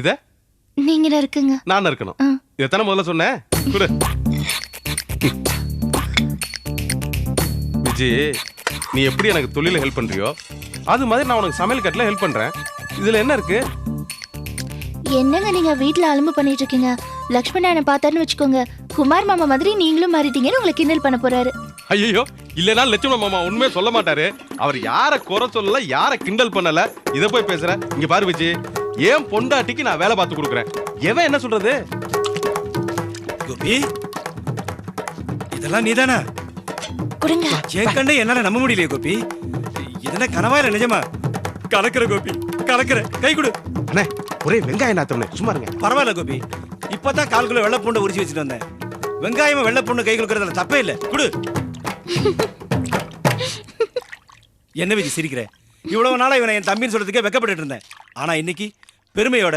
இத நீங்க இருக்குங்க. நான் இருக்கணும். இதத்தானே முதல்ல சொன்னேன். குடு. விஜி, நீ எப்படி எனக்கு தொழில ஹெல்ப் பண்றியோ அது மாதிரி நான் உனக்கு சமையல் கட்டுல ஹெல்ப் பண்றேன். இதுல என்ன இருக்கு? என்னங்க நீங்க வீட்ல அலும்பு பண்ணிட்டு இருக்கீங்க? லக்ஷ்மணனை பார்த்தாருன்னு வச்சுக்கோங்க, குமார் மாமா மாதிரி நீங்களும் மாறிட்டீங்கன்னு உங்களை கிண்டல் பண்ண போறாரு. ஐயோ, இல்லனா லட்சுமண மாமா உண்மையே சொல்ல மாட்டாரு. அவர் யார குறை சொல்லல, யார கிண்டல் பண்ணல. இத போய் பேசுற. இங்க பாரு விஜி, ஏன் பொண்டாட்டிக்கு நான் வேலை பார்த்து கொடுக்குறேன். எவன் என்ன சொல்றது? கோபி, இதெல்லாம் நீதானா? கொடுங்க. ஏன் கண்டே என்னால நம்ப முடியலையே கோபி. இதென்ன கனவா இல்ல நிஜமா? கலக்குற கோபி, கலக்குற. கை கொடு. அண்ணே, ஒரே வெங்காயம் நாத்தம்னே. சும்மா இருங்க. பரவாயில்ல கோபி, இப்பதான் 1/4 கிலோ வெள்ளை பூண்டை உரிச்சு வச்சுட்டு வந்தேன். வெங்காயமா வெள்ளை பூண்டு கை கொடுக்கறதுல தப்பே இல்ல. குடு. என்ன விஜி சிரிக்கிற? இவ்வளவு நாளா இவனை என் தம்பின்னு சொல்றதுக்கே வெக்கப்பட்டு இருந்தேன். ஆனா இன்னைக்கு பெருமையோட